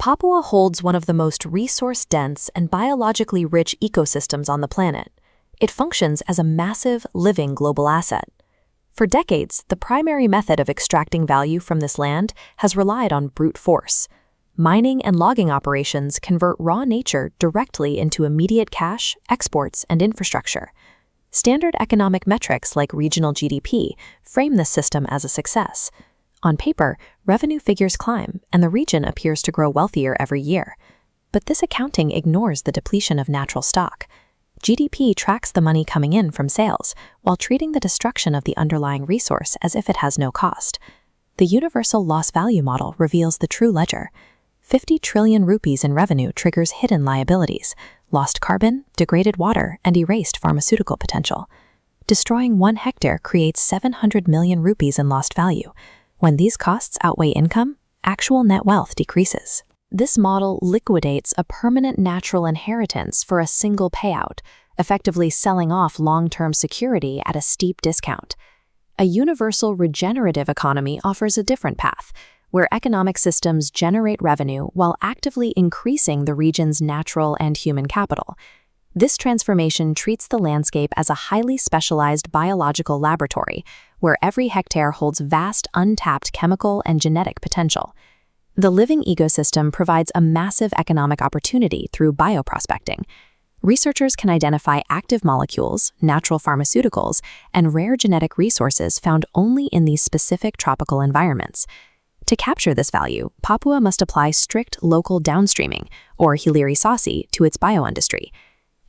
Papua holds one of the most resource-dense and biologically rich ecosystems on the planet. It functions as a massive, living global asset. For decades, the primary method of extracting value from this land has relied on brute force. Mining and logging operations convert raw nature directly into immediate cash, exports, and infrastructure. Standard economic metrics like regional GDP frame this system as a success. On paper, revenue figures climb, and the region appears to grow wealthier every year. But this accounting ignores the depletion of natural stock. GDP tracks the money coming in from sales, while treating the destruction of the underlying resource as if it has no cost. The universal loss value model reveals the true ledger. 50 trillion rupees in revenue triggers hidden liabilities, lost carbon, degraded water, and erased pharmaceutical potential. Destroying 1 hectare creates 700 million rupees in lost value. When these costs outweigh income, actual net wealth decreases. This model liquidates a permanent natural inheritance for a single payout, effectively selling off long-term security at a steep discount. A universal regenerative economy offers a different path, where economic systems generate revenue while actively increasing the region's natural and human capital. This transformation treats the landscape as a highly specialized biological laboratory, where every hectare holds vast untapped chemical and genetic potential. The living ecosystem provides a massive economic opportunity through bioprospecting. Researchers can identify active molecules, natural pharmaceuticals, and rare genetic resources found only in these specific tropical environments. To capture this value, Papua must apply strict local downstreaming, or hilir-sasi, to its bioindustry.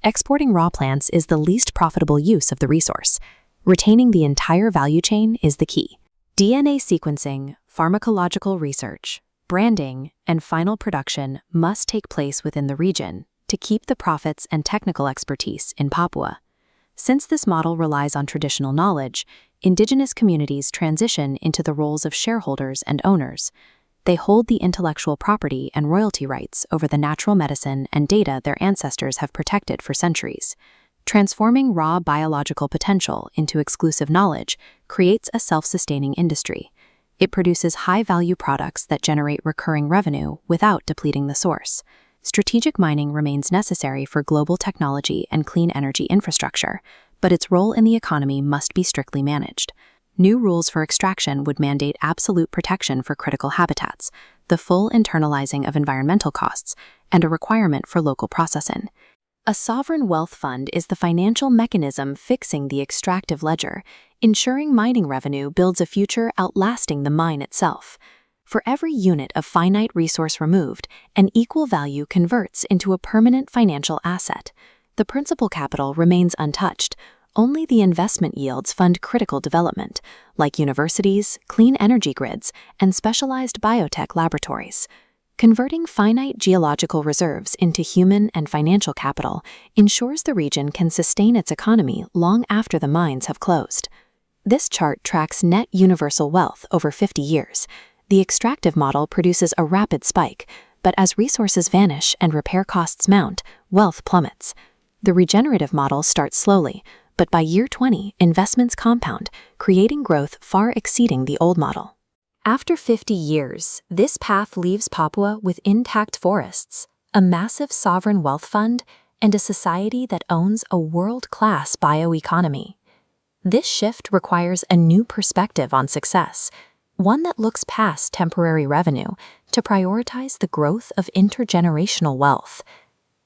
Exporting raw plants is the least profitable use of the resource. Retaining the entire value chain is the key. DNA sequencing, pharmacological research, branding, and final production must take place within the region to keep the profits and technical expertise in Papua. Since this model relies on traditional knowledge, indigenous communities transition into the roles of shareholders and owners. They hold the intellectual property and royalty rights over the natural medicine and data their ancestors have protected for centuries. Transforming raw biological potential into exclusive knowledge creates a self-sustaining industry. It produces high-value products that generate recurring revenue without depleting the source. Strategic mining remains necessary for global technology and clean energy infrastructure, but its role in the economy must be strictly managed. New rules for extraction would mandate absolute protection for critical habitats, the full internalizing of environmental costs, and a requirement for local processing. A sovereign wealth fund is the financial mechanism fixing the extractive ledger, ensuring mining revenue builds a future outlasting the mine itself. For every unit of finite resource removed, an equal value converts into a permanent financial asset. The principal capital remains untouched. Only the investment yields fund critical development, like universities, clean energy grids, and specialized biotech laboratories. Converting finite geological reserves into human and financial capital ensures the region can sustain its economy long after the mines have closed. This chart tracks net universal wealth over 50 years. The extractive model produces a rapid spike, but as resources vanish and repair costs mount, wealth plummets. The regenerative model starts slowly, but by year 20, investments compound, creating growth far exceeding the old model. After 50 years, this path leaves Papua with intact forests, a massive sovereign wealth fund, and a society that owns a world-class bioeconomy. This shift requires a new perspective on success, one that looks past temporary revenue to prioritize the growth of intergenerational wealth.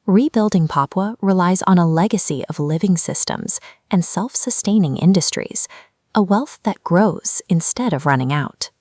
Rebuilding Papua relies on a legacy of living systems and self-sustaining industries, a wealth that grows instead of running out.